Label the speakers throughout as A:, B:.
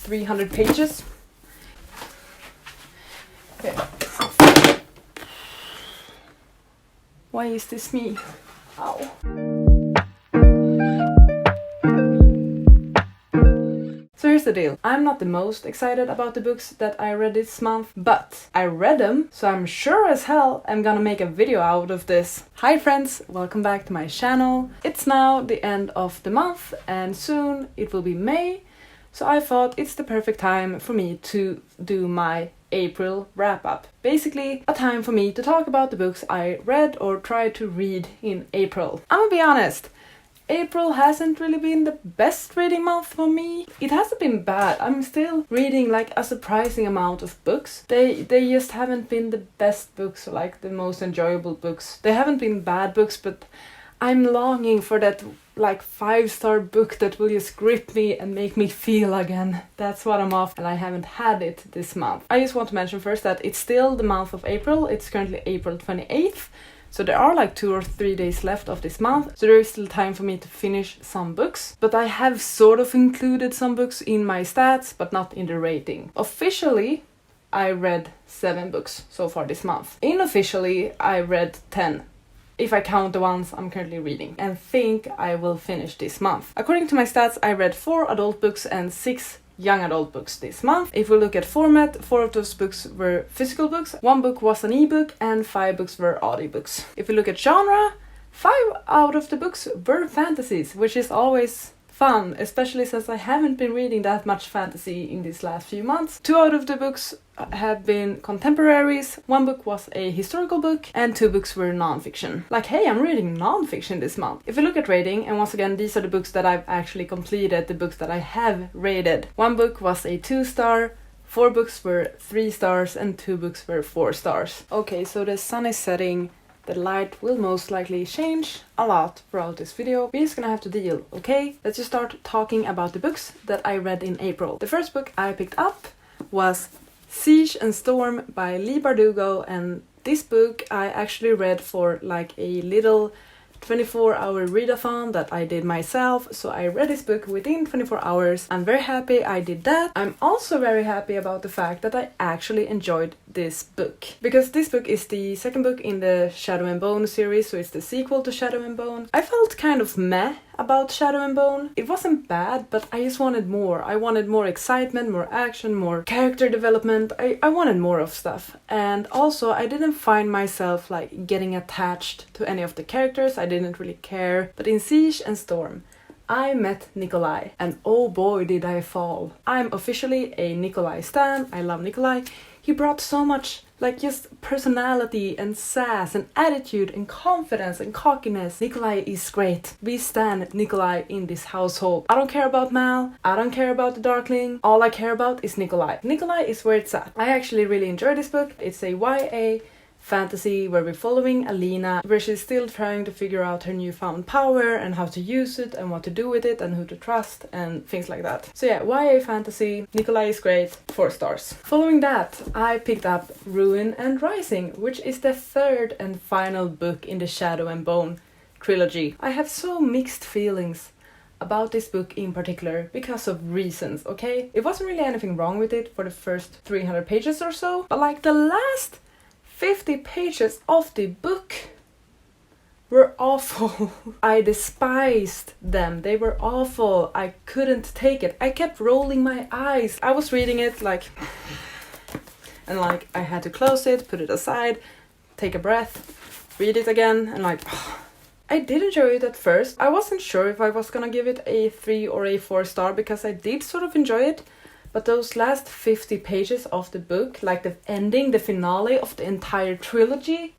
A: 300 pages. Okay. Why is this me? Ow. So here's the deal. I'm not the most excited about the books that I read this month, but I read them, so I'm sure as hell I'm gonna make a video out of this. Hi friends, welcome back to my channel. It's now the end of the month and soon it will be May, so I thought it's the perfect time for me to do my April wrap-up. Basically, a time for me to talk about the books I read or tried to read in April. I'm gonna be honest, April hasn't really been the best reading month for me. It hasn't been bad. I'm still reading like a surprising amount of books. They just haven't been the best books or like the most enjoyable books. They haven't been bad books, but I'm longing for that like 5-star book that will just grip me and make me feel again. That's what I'm off, and I haven't had it this month. I just want to mention first that it's still the month of April. It's currently April 28th. So there are like 2 or 3 days left of this month, so there is still time for me to finish some books. But I have sort of included some books in my stats, but not in the rating. Officially, I read 7 books so far this month. Unofficially, I read 10. If I count the ones I'm currently reading, and think I will finish this month. According to my stats, I read 4 adult books and 6 young adult books this month. If we look at format, 4 of those books were physical books, 1 book was an ebook, and 5 books were audiobooks. If we look at genre, 5 out of the books were fantasies, which is always fun, especially since I haven't been reading that much fantasy in these last few months. 2 out of the books have been contemporaries, 1 book was a historical book, and 2 books were non-fiction. Like, hey, I'm reading non-fiction this month. If we look at rating, and once again, these are the books that I've actually completed, the books that I have rated. 1 book was a 2-star, 4 books were 3 stars, and 2 books were 4 stars. Okay, so the sun is setting. The light will most likely change a lot throughout this video. We're just gonna have to deal, okay? Let's just start talking about the books that I read in April. The first book I picked up was Siege and Storm by Leigh Bardugo, and this book I actually read for like a little 24-hour readathon that I did myself, so I read this book within 24 hours. I'm very happy I did that. I'm also very happy about the fact that I actually enjoyed this book, because this book is the second book in the Shadow and Bone series, so it's the sequel to Shadow and Bone. I felt kind of meh about Shadow and Bone. It wasn't bad, but I just wanted more. I wanted more excitement, more action, more character development. I wanted more of stuff. And also, I didn't find myself like getting attached to any of the characters. I didn't really care. But in Siege and Storm, I met Nikolai, and oh boy did I fall. I'm officially a Nikolai stan. I love Nikolai. He brought so much like just personality and sass and attitude and confidence and cockiness. Nikolai is great. We stan Nikolai in this household. I don't care about Mal. I don't care about the Darkling. All I care about is Nikolai. Nikolai is where it's at. I actually really enjoy this book. It's a YA fantasy where we're following Alina, where she's still trying to figure out her newfound power and how to use it and what to do with it and who to trust and things like that. So yeah, YA fantasy, Nikolai is great, 4 stars. Following that, I picked up Ruin and Rising, which is the 3rd and final book in the Shadow and Bone trilogy. I have so mixed feelings about this book in particular because of reasons, okay? It wasn't really anything wrong with it for the first 300 pages or so, but like the last 50 pages of the book were awful. I despised them. They were awful. I couldn't take it. I kept rolling my eyes. I was reading it like... and like I had to close it, put it aside, take a breath, read it again, and like... I did enjoy it at first. I wasn't sure if I was gonna give it a 3 or a 4 star because I did sort of enjoy it. But those last 50 pages of the book, like the ending, the finale of the entire trilogy,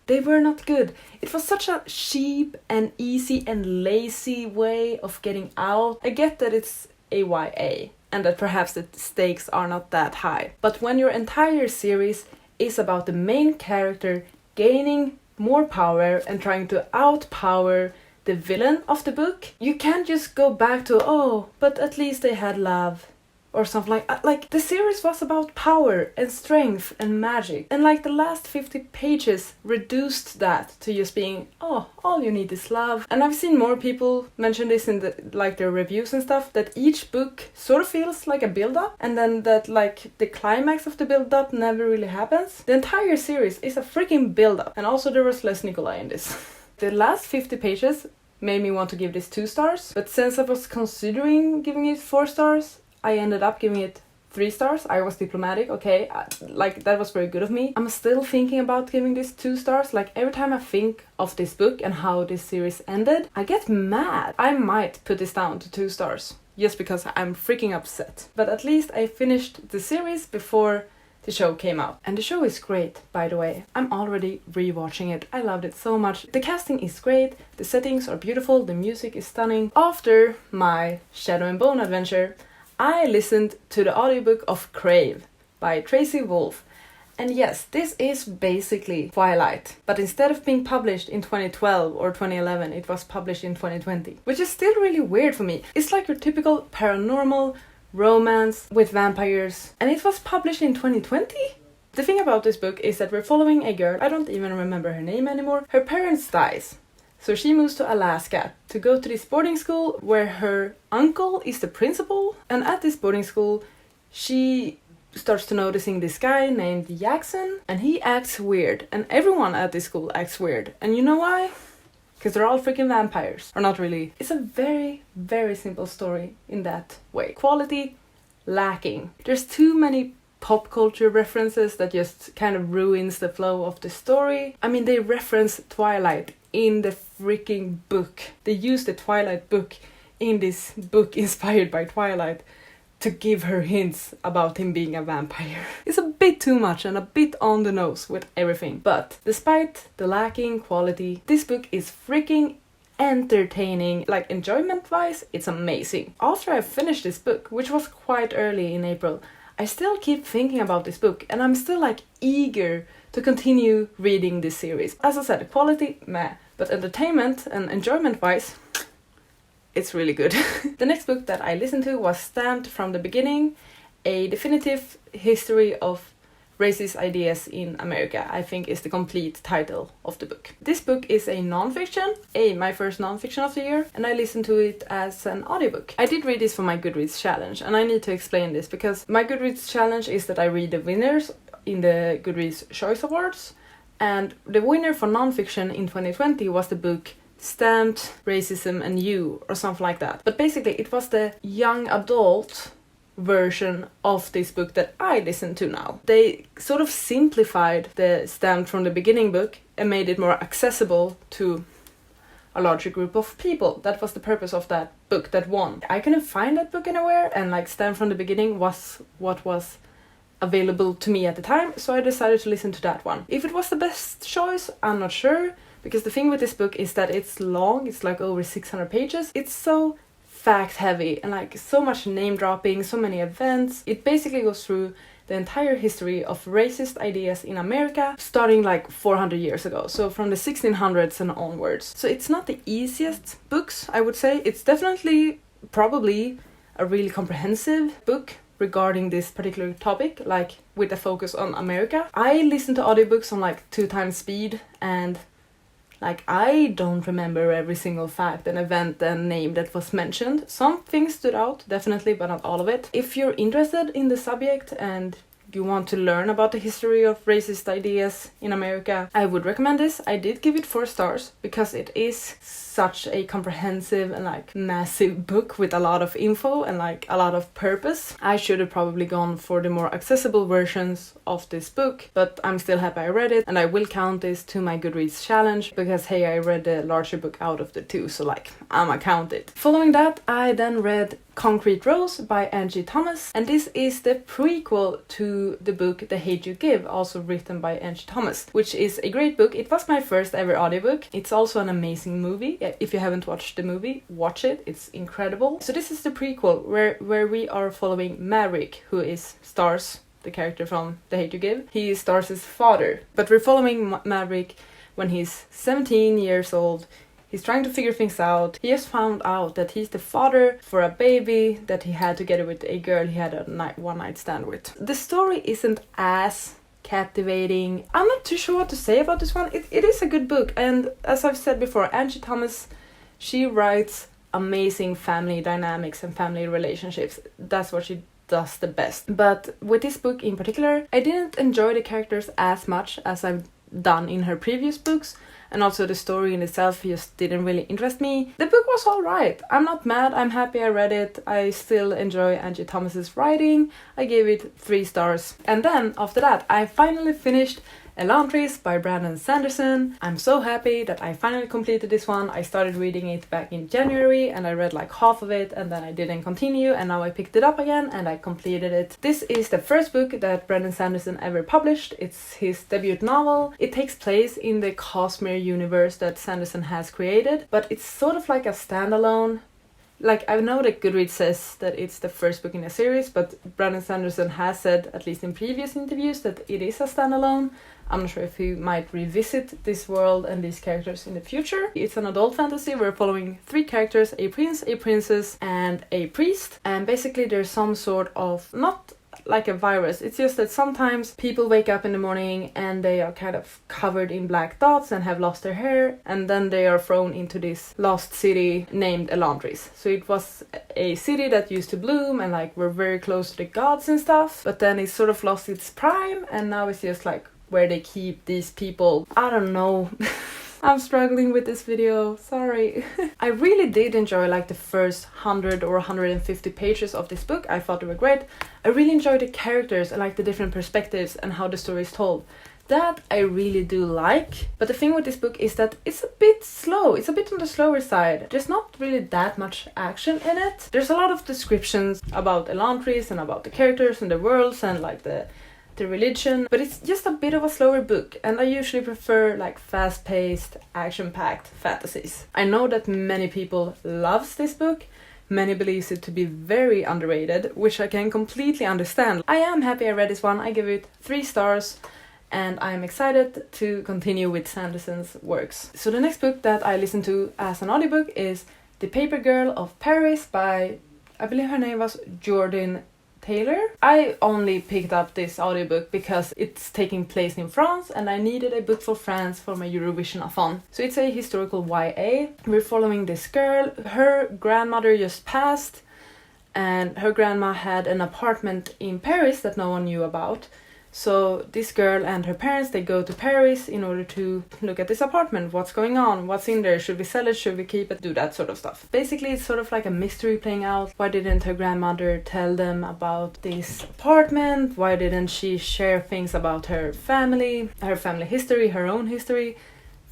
A: they were not good. It was such a cheap and easy and lazy way of getting out. I get that it's a YA and that perhaps the stakes are not that high. But when your entire series is about the main character gaining more power and trying to outpower the villain of the book, you can't just go back to, oh, but at least they had love. or something like the series was about power and strength and magic, and like the last 50 pages reduced that to just being, oh, all you need is love. And I've seen more people mention this in their reviews and stuff, that each book sort of feels like a build-up, and then that like the climax of the build-up never really happens. The entire series is a freaking build-up, and also there was less Nikolai in this. The last 50 pages made me want to give this 2 stars, but since I was considering giving it 4 stars, I ended up giving it 3 stars. I was diplomatic, okay, that was very good of me. I'm still thinking about giving this 2 stars. Like every time I think of this book and how this series ended, I get mad. I might put this down to 2 stars just because I'm freaking upset. But at least I finished the series before the show came out. And the show is great, by the way. I'm already rewatching it. I loved it so much. The casting is great, the settings are beautiful, the music is stunning. After my Shadow and Bone adventure, I listened to the audiobook of Crave by Tracy Wolff. And yes, this is basically Twilight, but instead of being published in 2012 or 2011, it was published in 2020, which is still really weird for me. It's like your typical paranormal romance with vampires, and it was published in 2020? The thing about this book is that we're following a girl, I don't even remember her name anymore. Her parents dies, so she moves to Alaska to go to this boarding school where her uncle is the principal, and at this boarding school she starts to noticing this guy named Jackson, and he acts weird, and everyone at this school acts weird. And you know why? Because they're all freaking vampires. Or not really. It's a very, very simple story in that way. Quality lacking. There's too many pop culture references that just kind of ruins the flow of the story. I mean, they reference Twilight in the freaking book. They use the Twilight book in this book inspired by Twilight to give her hints about him being a vampire. It's a bit too much and a bit on the nose with everything. But despite the lacking quality, this book is freaking entertaining. Like enjoyment-wise, it's amazing. After I finished this book, which was quite early in April, I still keep thinking about this book, and I'm still like eager to continue reading this series. As I said, quality, meh. But entertainment and enjoyment-wise, it's really good. The next book that I listened to was Stamped from the Beginning, a definitive history of racist ideas in America, I think is the complete title of the book. This book is a non-fiction, my first non-fiction of the year, and I listened to it as an audiobook. I did read this for my Goodreads challenge, and I need to explain this because my Goodreads challenge is that I read the winners in the Goodreads Choice Awards, and the winner for non-fiction in 2020 was the book Stamped, Racism and You, or something like that. But basically it was the young adult version of this book that I listen to now. They sort of simplified the Stamped from the Beginning book and made it more accessible to a larger group of people. That was the purpose of that book that won. I couldn't find that book anywhere, and like Stamped from the Beginning was what was available to me at the time, so I decided to listen to that one. If it was the best choice, I'm not sure. Because the thing with this book is that it's long, it's like over 600 pages. It's so fact heavy and like so much name dropping, so many events. It basically goes through the entire history of racist ideas in America, starting like 400 years ago. So from the 1600s and onwards. So it's not the easiest books, I would say. It's definitely, probably a really comprehensive book regarding this particular topic, like with a focus on America. I listen to audiobooks on like 2 times speed, and like, I don't remember every single fact and event and name that was mentioned. Some things stood out, definitely, but not all of it. If you're interested in the subject and you want to learn about the history of racist ideas in America, I would recommend this. I did give it 4 stars because it is such a comprehensive and like massive book with a lot of info and like a lot of purpose. I should have probably gone for the more accessible versions of this book, but I'm still happy I read it, and I will count this to my Goodreads challenge because hey, I read the larger book out of the 2, so like I'ma count it. Following that, I then read Concrete Rose by Angie Thomas, and this is the prequel to the book The Hate You Give, also written by Angie Thomas, which is a great book. It was my first ever audiobook. It's also an amazing movie. If you haven't watched the movie, watch it. It's incredible. So this is the prequel where we are following Maverick, who stars the character from The Hate You Give. He stars his father, but we're following Maverick when he's 17 years old. He's trying to figure things out. He has found out that he's the father for a baby that he had together with a girl he had a one night stand with. The story isn't as captivating. I'm not too sure what to say about this one. It is a good book, and as I've said before, Angie Thomas, she writes amazing family dynamics and family relationships. That's what she does the best. But with this book in particular, I didn't enjoy the characters as much as I've done in her previous books, and also the story in itself just didn't really interest me. The book was alright. I'm not mad, I'm happy I read it. I still enjoy Angie Thomas's writing. I gave it 3 stars. And then after that, I finally finished Laundries by Brandon Sanderson. I'm so happy that I finally completed this one. I started reading it back in January and I read like half of it and then I didn't continue, and now I picked it up again and I completed it. This is the first book that Brandon Sanderson ever published. It's his debut novel. It takes place in the Cosmere universe that Sanderson has created, but it's sort of like a standalone. Like, I know that Goodreads says that it's the first book in a series, but Brandon Sanderson has said, at least in previous interviews, that it is a standalone. I'm not sure if he might revisit this world and these characters in the future. It's an adult fantasy. We're following 3 characters, a prince, a princess, and a priest. And basically there's some sort of, not like a virus, it's just that sometimes people wake up in the morning and they are kind of covered in black dots and have lost their hair, and then they are thrown into this lost city named Laundries. So it was a city that used to bloom and like were very close to the gods and stuff, but then it sort of lost its prime and now it's just like where they keep these people. I don't know. I'm struggling with this video, sorry. I really did enjoy like the first 100 or 150 pages of this book. I thought they were great. I really enjoyed the characters and like the different perspectives and how the story is told. That I really do like. But the thing with this book is that it's a bit slow. It's a bit on the slower side. There's not really that much action in it. There's a lot of descriptions about the laundries and about the characters and the worlds and like the religion, but it's just a bit of a slower book, and I usually prefer like fast-paced, action-packed fantasies. I know that many people loves this book. Many believes it to be very underrated, which I can completely understand. I am happy I read this one. I give it 3 stars, and I'm excited to continue with Sanderson's works. So the next book that I listened to as an audiobook is The Paper Girl of Paris by, I believe her name was Jordan Taylor. I only picked up this audiobook because it's taking place in France and I needed a book for France for my Eurovision-a-thon. So it's a historical YA. We're following this girl. Her grandmother just passed and her grandma had an apartment in Paris that no one knew about. So this girl and her parents, they go to Paris in order to look at this apartment. What's going on? What's in there? Should we sell it? Should we keep it? Do that sort of stuff. Basically, it's sort of like a mystery playing out. Why didn't her grandmother tell them about this apartment? Why didn't she share things about her family history, her own history?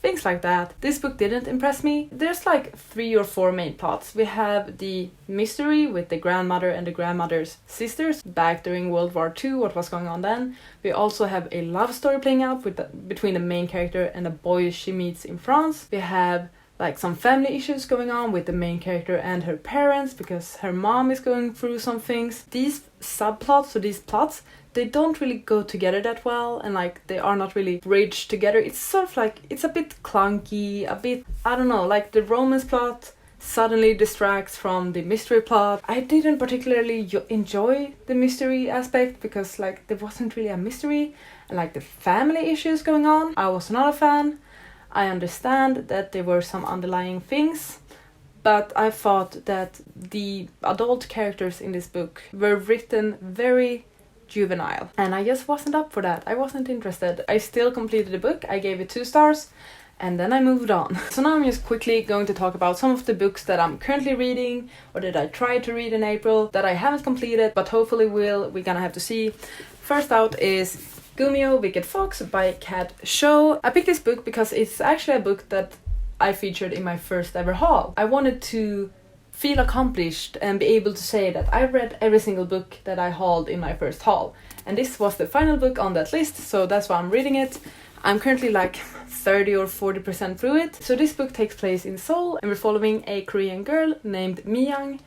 A: Things like that. This book didn't impress me. There's like 3 or 4 main plots. We have the mystery with the grandmother and the grandmother's sisters back during World War II, what was going on then. We also have a love story playing out between the main character and the boy she meets in France. We have like some family issues going on with the main character and her parents because her mom is going through some things. These subplots, or these plots, they don't really go together that well, and like they are not really bridged together. It's sort of like, it's a bit clunky, a bit, I don't know, like the romance plot suddenly distracts from the mystery plot. I didn't particularly enjoy the mystery aspect because like there wasn't really a mystery, and like the family issues going on, I was not a fan. I understand that there were some underlying things, but I thought that the adult characters in this book were written very juvenile, and I just wasn't up for that. I wasn't interested. I still completed the book. I gave it 2 stars, and then I moved on. So now I'm just quickly going to talk about some of the books that I'm currently reading, or that I tried to read in April, that I haven't completed, but hopefully will. We're gonna have to see. First out is Gumio, Wicked Fox by Kat Show. I picked this book because it's actually a book that I featured in my first ever haul. I wanted to feel accomplished and be able to say that I read every single book that I hauled in my first haul. And this was the final book on that list, so that's why I'm reading it. I'm currently like 30 or 40% through it. So this book takes place in Seoul, and we're following a Korean girl named Miyang.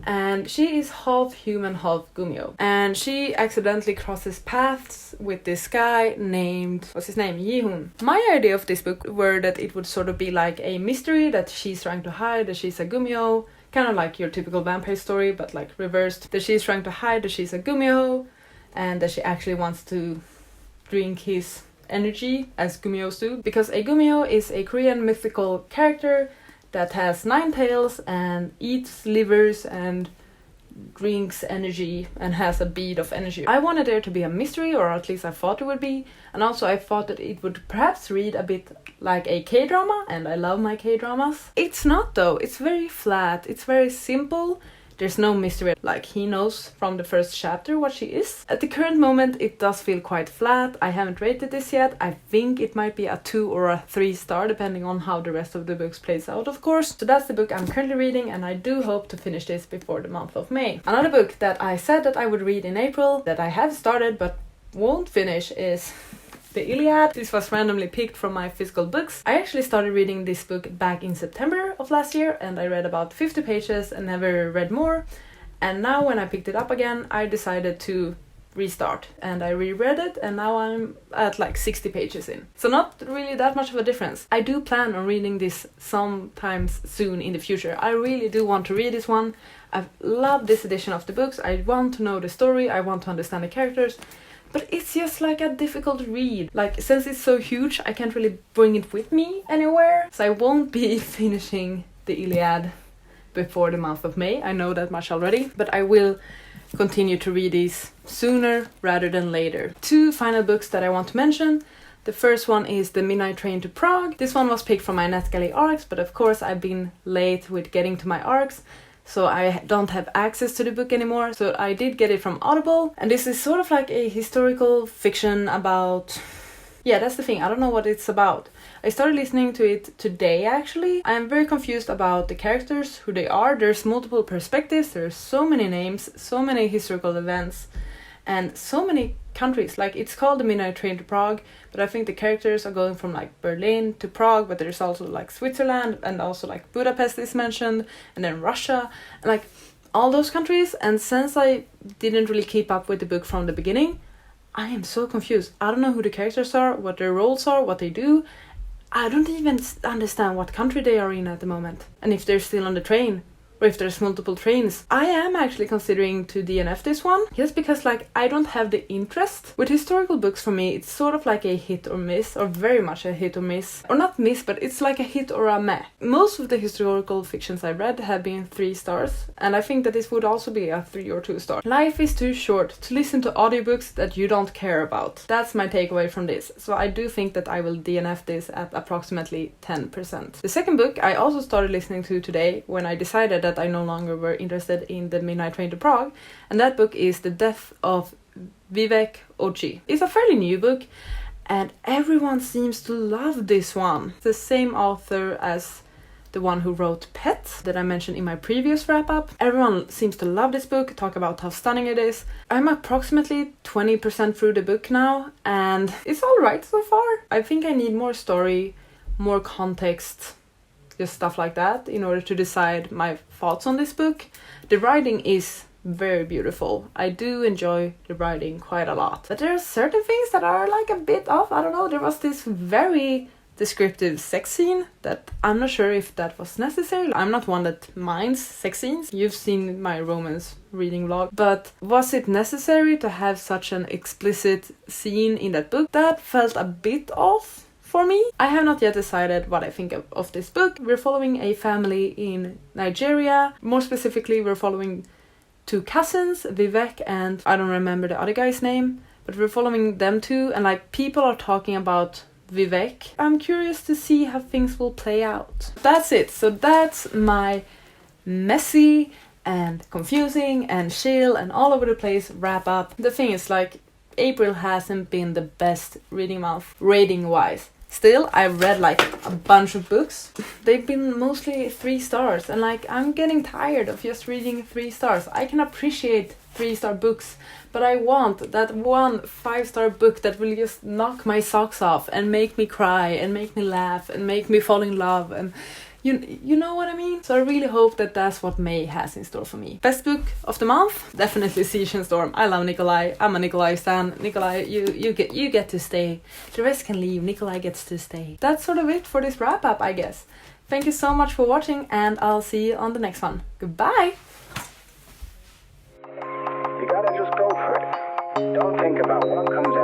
A: and she is half human, half gumio. And she accidentally crosses paths with this guy named, what's his name? Yihun. My idea of this book were that it would sort of be like a mystery that she's trying to hide, that she's a gumio, kind of like your typical vampire story, but like reversed, that she's trying to hide that she's a gumio, and that she actually wants to drink his energy, as gumios do. Because a gumio is a Korean mythical character that has 9 tails and eats livers and drinks energy and has a bead of energy. I wanted there to be a mystery, or at least I thought it would be, and also I thought that it would perhaps read a bit like a K-drama, and I love my K-dramas. It's not though, it's very flat, it's very simple. There's no mystery, like he knows from the first chapter what she is. At the current moment it does feel quite flat. I haven't rated this yet. I think it might be a 2 or a 3 star depending on how the rest of the books plays out, of course. So that's the book I'm currently reading, and I do hope to finish this before the month of May. Another book that I said that I would read in April, that I have started but won't finish, is the Iliad. This was randomly picked from my physical books. I actually started reading this book back in September of last year, and I read about 50 pages and never read more. And now when I picked it up again, I decided to restart, and I reread it, and now I'm at like 60 pages in. So not really that much of a difference. I do plan on reading this sometimes soon in the future. I really do want to read this one. I've loved this edition of the books. I want to know the story, I want to understand the characters. But it's just like a difficult read. Like, since it's so huge, I can't really bring it with me anywhere. So I won't be finishing the Iliad before the month of May. I know that much already. But I will continue to read these sooner rather than later. 2 final books that I want to mention. The first one is The Midnight Train to Prague. This one was picked from my NetGalley arcs, but of course I've been late with getting to my arcs, so I don't have access to the book anymore. So I did get it from Audible, and this is sort of like a historical fiction about... Yeah, that's the thing, I don't know what it's about. I started listening to it today actually. I am very confused about the characters, who they are. There's multiple perspectives, there's so many names, so many historical events, and so many countries. Like, it's called The Midnight Train to Prague, but I think the characters are going from like Berlin to Prague, but there's also like Switzerland, and also like Budapest is mentioned, and then Russia, and like all those countries. And since I didn't really keep up with the book from the beginning, I am so confused. I don't know who the characters are, what their roles are, what they do. I don't even understand what country they are in at the moment, and if they're still on the train, or if there's multiple trains. I am actually considering to DNF this one, just because like I don't have the interest. With historical books, for me it's sort of like a hit or miss, or very much a hit or miss. Or not miss, but it's like a hit or a meh. Most of the historical fictions I read have been 3 stars, and I think that this would also be a 3 or 2 star. Life is too short to listen to audiobooks that you don't care about. That's my takeaway from this. So I do think that I will DNF this at approximately 10%. The second book I also started listening to today, when I decided that I no longer were interested in The Midnight Train to Prague, and that book is The Death of Vivek Ochi. It's a fairly new book, and everyone seems to love this one. It's the same author as the one who wrote Pet, that I mentioned in my previous wrap-up. Everyone seems to love this book, talk about how stunning it is. I'm approximately 20% through the book now, and it's alright so far. I think I need more story, more context, just stuff like that, in order to decide my thoughts on this book. The writing is very beautiful. I do enjoy the writing quite a lot. But there are certain things that are like a bit off. I don't know, there was this very descriptive sex scene that I'm not sure if that was necessary. I'm not one that minds sex scenes. You've seen my romance reading vlog. But was it necessary to have such an explicit scene in that book? That felt a bit off for me. I have not yet decided what I think of this book. We're following a family in Nigeria. More specifically, we're following 2 cousins, Vivek and I don't remember the other guy's name, but we're following them too, and like people are talking about Vivek. I'm curious to see how things will play out. That's it. So that's my messy and confusing and chill and all over the place wrap up. The thing is, like, April hasn't been the best reading month rating wise. Still, I've read like a bunch of books. They've been mostly 3 stars, and like I'm getting tired of just reading 3 stars. I can appreciate 3-star books, but I want that one 5-star book that will just knock my socks off and make me cry and make me laugh and make me fall in love and You know what I mean? So I really hope that that's what May has in store for me. Best book of the month? Definitely Siege and Storm. I love Nikolai. I'm a Nikolai stan. Nikolai, you get to stay. The rest can leave. Nikolai gets to stay. That's sort of it for this wrap up, I guess. Thank you so much for watching, and I'll see you on the next one. Goodbye!
B: You gotta just go for it. Don't think about what comes